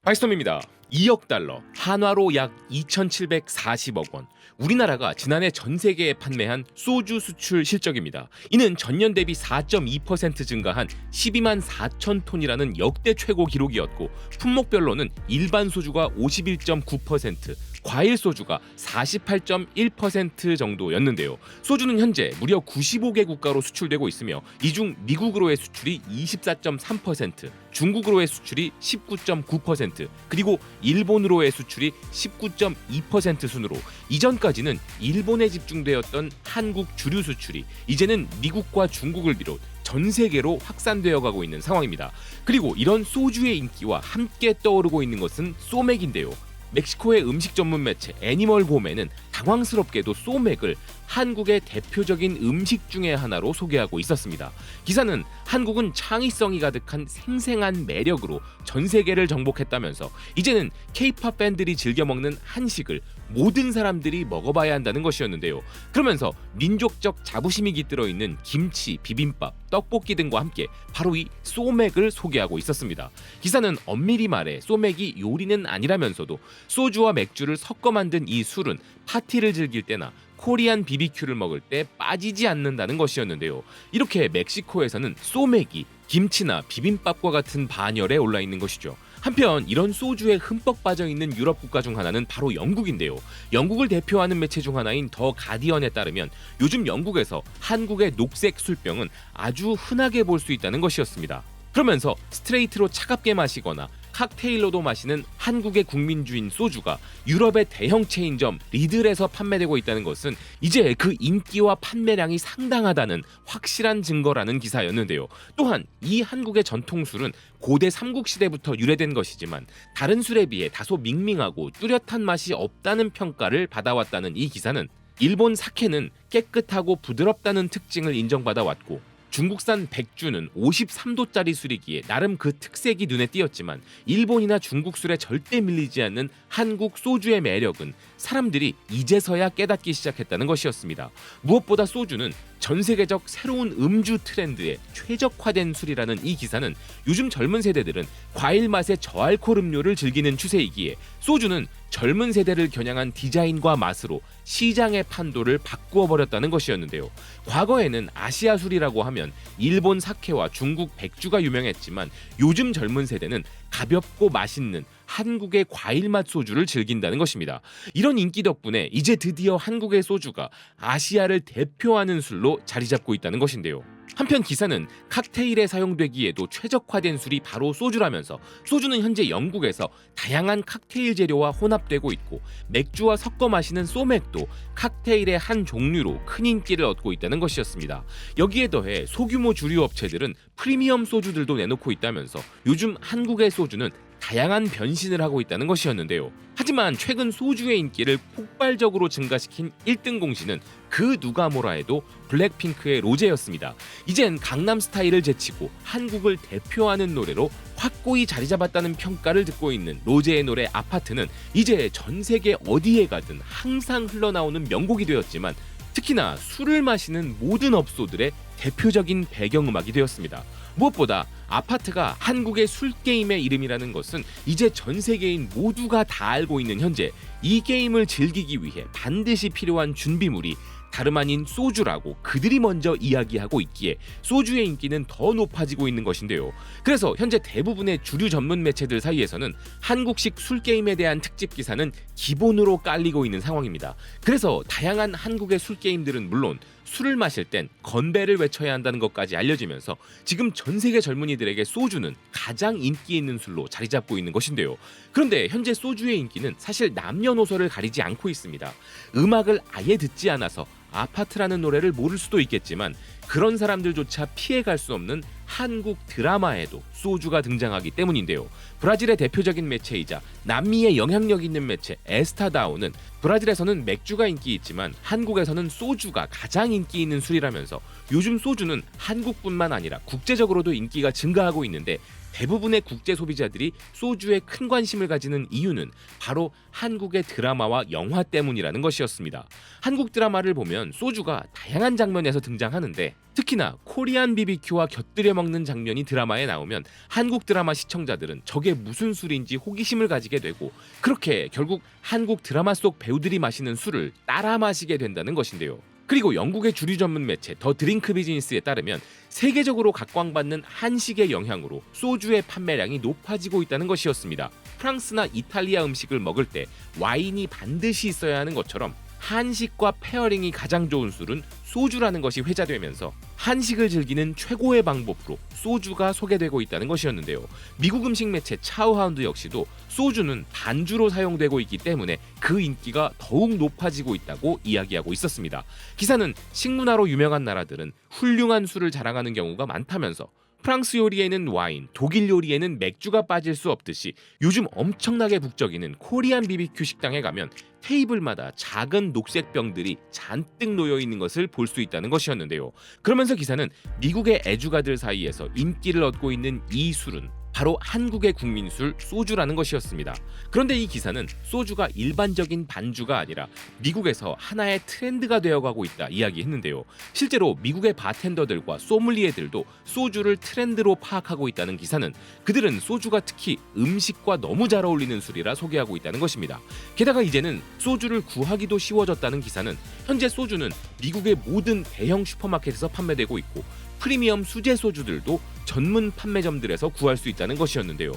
하이스톰입니다. 2억 달러, 한화로 약 2,740억 원. 우리나라가 지난해 전 세계에 판매한 소주 수출 실적입니다. 이는 전년 대비 4.2% 증가한 12만 4천 톤이라는 역대 최고 기록이었고, 품목별로는 일반 소주가 51.9%, 과일 소주가 48.1% 정도였는데요. 소주는 현재 무려 95개 국가로 수출되고 있으며 이 중 미국으로의 수출이 24.3%, 중국으로의 수출이 19.9%, 그리고 일본으로의 수출이 19.2% 순으로 이전까지는 일본에 집중되었던 한국 주류 수출이 이제는 미국과 중국을 비롯 전 세계로 확산되어 가고 있는 상황입니다. 그리고 이런 소주의 인기와 함께 떠오르고 있는 것은 소맥인데요. 멕시코의 음식 전문 매체 애니멀 고메는 당황스럽게도 소맥을 한국의 대표적인 음식 중의 하나로 소개하고 있었습니다. 기사는 한국은 창의성이 가득한 생생한 매력으로 전 세계를 정복했다면서 이제는 K-팝 팬들이 즐겨 먹는 한식을 모든 사람들이 먹어봐야 한다는 것이었는데요. 그러면서 민족적 자부심이 깃들어 있는 김치, 비빔밥, 떡볶이 등과 함께 바로 이 소맥을 소개하고 있었습니다. 기사는 엄밀히 말해 소맥이 요리는 아니라면서도 소주와 맥주를 섞어 만든 이 술은 파티를 즐길 때나 코리안 BBQ를 먹을 때 빠지지 않는다는 것이었는데요. 이렇게 멕시코에서는 소맥이 김치나 비빔밥과 같은 반열에 올라 있는 것이죠. 한편 이런 소주에 흠뻑 빠져 있는 유럽 국가 중 하나는 바로 영국인데요. 영국을 대표하는 매체 중 하나인 더 가디언에 따르면 요즘 영국에서 한국의 녹색 술병은 아주 흔하게 볼 수 있다는 것이었습니다. 그러면서 스트레이트로 차갑게 마시거나 칵테일로도 마시는 한국의 국민주인 소주가 유럽의 대형 체인점 리들에서 판매되고 있다는 것은 이제 그 인기와 판매량이 상당하다는 확실한 증거라는 기사였는데요. 또한 이 한국의 전통술은 고대 삼국시대부터 유래된 것이지만 다른 술에 비해 다소 밍밍하고 뚜렷한 맛이 없다는 평가를 받아왔다는 이 기사는 일본 사케는 깨끗하고 부드럽다는 특징을 인정받아 왔고, 중국산 백주는 53도짜리 술이기에 나름 그 특색이 눈에 띄었지만 일본이나 중국 술에 절대 밀리지 않는 한국 소주의 매력은 사람들이 이제서야 깨닫기 시작했다는 것이었습니다. 무엇보다 소주는 전 세계적 새로운 음주 트렌드에 최적화된 술이라는 이 기사는 요즘 젊은 세대들은 과일 맛의 저알코올 음료를 즐기는 추세이기에 소주는 젊은 세대를 겨냥한 디자인과 맛으로 시장의 판도를 바꾸어 버렸다는 것이었는데요. 과거에는 아시아 술이라고 하면 일본 사케와 중국 백주가 유명했지만 요즘 젊은 세대는 가볍고 맛있는 한국의 과일맛 소주를 즐긴다는 것입니다. 이런 인기 덕분에 이제 드디어 한국의 소주가 아시아를 대표하는 술로 자리 잡고 있다는 것인데요. 한편 기사는 칵테일에 사용되기에도 최적화된 술이 바로 소주라면서 소주는 현재 영국에서 다양한 칵테일 재료와 혼합되고 있고 맥주와 섞어 마시는 소맥도 칵테일의 한 종류로 큰 인기를 얻고 있다는 것이었습니다. 여기에 더해 소규모 주류 업체들은 프리미엄 소주들도 내놓고 있다면서 요즘 한국의 소주는 다양한 변신을 하고 있다는 것이었는데요. 하지만 최근 소주의 인기를 폭발적으로 증가시킨 1등 공신은 그 누가 뭐라 해도 블랙핑크의 로제였습니다. 이젠 강남 스타일을 제치고 한국을 대표하는 노래로 확고히 자리 잡았다는 평가를 듣고 있는 로제의 노래 아파트는 이제 전 세계 어디에 가든 항상 흘러나오는 명곡이 되었지만 특히나 술을 마시는 모든 업소들의 대표적인 배경음악이 되었습니다. 무엇보다 아파트가 한국의 술게임의 이름이라는 것은 이제 전 세계인 모두가 다 알고 있는 현재 이 게임을 즐기기 위해 반드시 필요한 준비물이 다름 아닌 소주라고 그들이 먼저 이야기하고 있기에 소주의 인기는 더 높아지고 있는 것인데요. 그래서 현재 대부분의 주류 전문 매체들 사이에서는 한국식 술게임에 대한 특집 기사는 기본으로 깔리고 있는 상황입니다. 그래서 다양한 한국의 술게임들은 물론 술을 마실 땐 건배를 외쳐야 한다는 것까지 알려지면서 지금 전 세계 젊은이들에게 소주는 가장 인기 있는 술로 자리 잡고 있는 것인데요. 그런데 현재 소주의 인기는 사실 남녀노소를 가리지 않고 있습니다. 음악을 아예 듣지 않아서 아파트라는 노래를 모를 수도 있겠지만 그런 사람들조차 피해갈 수 없는 한국 드라마에도 소주가 등장하기 때문인데요. 브라질의 대표적인 매체이자 남미의 영향력 있는 매체 에스타다오는 브라질에서는 맥주가 인기 있지만 한국에서는 소주가 가장 인기 있는 술이라면서 요즘 소주는 한국뿐만 아니라 국제적으로도 인기가 증가하고 있는데 대부분의 국제 소비자들이 소주에 큰 관심을 가지는 이유는 바로 한국의 드라마와 영화 때문이라는 것이었습니다. 한국 드라마를 보면 소주가 다양한 장면에서 등장하는데 특히나 코리안 BBQ와 곁들여 먹는 장면이 드라마에 나오면 한국 드라마 시청자들은 저게 무슨 술인지 호기심을 가지게 되고 그렇게 결국 한국 드라마 속 배우들이 마시는 술을 따라 마시게 된다는 것인데요. 그리고 영국의 주류 전문 매체 더 드링크 비즈니스에 따르면 세계적으로 각광받는 한식의 영향으로 소주의 판매량이 높아지고 있다는 것이었습니다. 프랑스나 이탈리아 음식을 먹을 때 와인이 반드시 있어야 하는 것처럼 한식과 페어링이 가장 좋은 술은 소주라는 것이 회자되면서 한식을 즐기는 최고의 방법으로 소주가 소개되고 있다는 것이었는데요. 미국 음식 매체 차우하운드 역시도 소주는 반주로 사용되고 있기 때문에 그 인기가 더욱 높아지고 있다고 이야기하고 있었습니다. 기사는 식문화로 유명한 나라들은 훌륭한 술을 자랑하는 경우가 많다면서 프랑스 요리에는 와인, 독일 요리에는 맥주가 빠질 수 없듯이 요즘 엄청나게 북적이는 코리안 BBQ 식당에 가면 테이블마다 작은 녹색 병들이 잔뜩 놓여 있는 것을 볼 수 있다는 것이었는데요. 그러면서 기사는 미국의 애주가들 사이에서 인기를 얻고 있는 이 술은 바로 한국의 국민술 소주라는 것이었습니다. 그런데 이 기사는 소주가 일반적인 반주가 아니라 미국에서 하나의 트렌드가 되어가고 있다 이야기했는데요. 실제로 미국의 바텐더들과 소믈리에들도 소주를 트렌드로 파악하고 있다는 기사는 그들은 소주가 특히 음식과 너무 잘 어울리는 술이라 소개하고 있다는 것입니다. 게다가 이제는 소주를 구하기도 쉬워졌다는 기사는 현재 소주는 미국의 모든 대형 슈퍼마켓에서 판매되고 있고 프리미엄 수제 소주들도 전문 판매점들에서 구할 수 있다는 것이었는데요.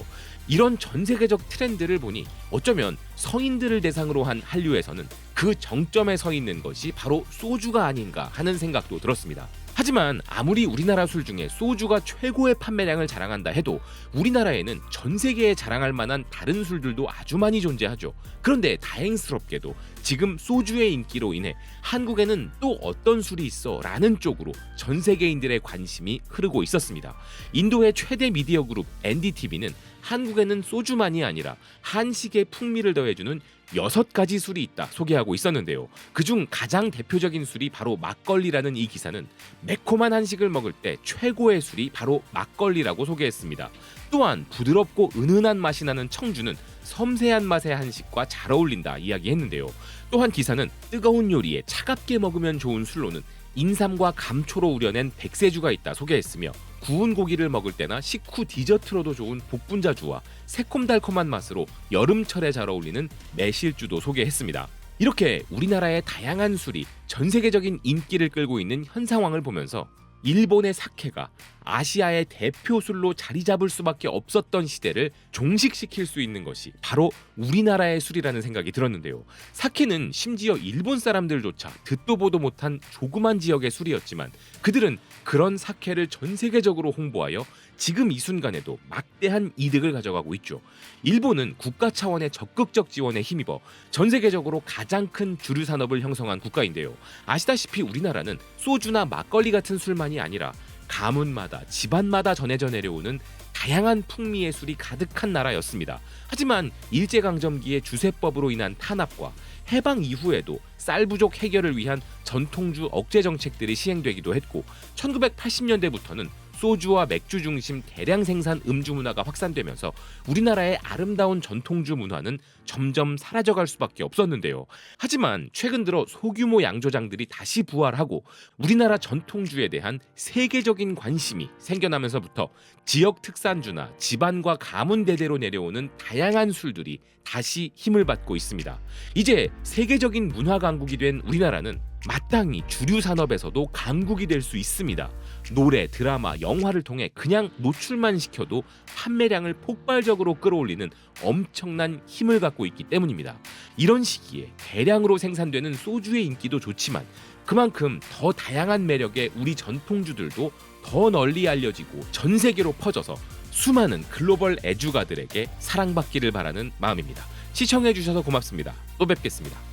이런 전 세계적 트렌드를 보니 어쩌면 성인들을 대상으로 한 한류에서는 그 정점에 서 있는 것이 바로 소주가 아닌가 하는 생각도 들었습니다. 하지만 아무리 우리나라 술 중에 소주가 최고의 판매량을 자랑한다 해도 우리나라에는 전 세계에 자랑할 만한 다른 술들도 아주 많이 존재하죠. 그런데 다행스럽게도 지금 소주의 인기로 인해 한국에는 또 어떤 술이 있어? 라는 쪽으로 전 세계인들의 관심이 흐르고 있었습니다. 인도의 최대 미디어 그룹 NDTV는 한국에는 소주만이 아니라 한식의 풍미를 더해주는 6가지 술이 있다 소개하고 있었는데요. 그중 가장 대표적인 술이 바로 막걸리라는 이 기사는 매콤한 한식을 먹을 때 최고의 술이 바로 막걸리라고 소개했습니다. 또한 부드럽고 은은한 맛이 나는 청주는 섬세한 맛의 한식과 잘 어울린다 이야기했는데요. 또한 기사는 뜨거운 요리에 차갑게 먹으면 좋은 술로는 인삼과 감초로 우려낸 백세주가 있다 소개했으며 구운 고기를 먹을 때나 식후 디저트로도 좋은 복분자주와 새콤달콤한 맛으로 여름철에 잘 어울리는 매실주도 소개했습니다. 이렇게 우리나라의 다양한 술이 전 세계적인 인기를 끌고 있는 현 상황을 보면서 일본의 사케가 아시아의 대표 술로 자리 잡을 수밖에 없었던 시대를 종식시킬 수 있는 것이 바로 우리나라의 술이라는 생각이 들었는데요. 사케는 심지어 일본 사람들조차 듣도 보도 못한 조그만 지역의 술이었지만 그들은 그런 사케를 전 세계적으로 홍보하여 지금 이 순간에도 막대한 이득을 가져가고 있죠. 일본은 국가 차원의 적극적 지원에 힘입어 전 세계적으로 가장 큰 주류 산업을 형성한 국가인데요. 아시다시피 우리나라는 소주나 막걸리 같은 술만이 아니라 가문마다 집안마다 전해져 내려오는 다양한 풍미의 술이 가득한 나라였습니다. 하지만 일제강점기의 주세법으로 인한 탄압과 해방 이후에도 쌀 부족 해결을 위한 전통주 억제 정책들이 시행되기도 했고 1980년대부터는 소주와 맥주 중심 대량 생산 음주 문화가 확산되면서 우리나라의 아름다운 전통주 문화는 점점 사라져갈 수밖에 없었는데요. 하지만 최근 들어 소규모 양조장들이 다시 부활하고 우리나라 전통주에 대한 세계적인 관심이 생겨나면서부터 지역 특산주나 집안과 가문 대대로 내려오는 다양한 술들이 다시 힘을 받고 있습니다. 이제 세계적인 문화 강국이 된 우리나라는 마땅히 주류 산업에서도 강국이 될 수 있습니다. 노래, 드라마, 영화를 통해 그냥 노출만 시켜도 판매량을 폭발적으로 끌어올리는 엄청난 힘을 갖고 있기 때문입니다. 이런 시기에 대량으로 생산되는 소주의 인기도 좋지만 그만큼 더 다양한 매력의 우리 전통주들도 더 널리 알려지고 전 세계로 퍼져서 수많은 글로벌 애주가들에게 사랑받기를 바라는 마음입니다. 시청해주셔서 고맙습니다. 또 뵙겠습니다.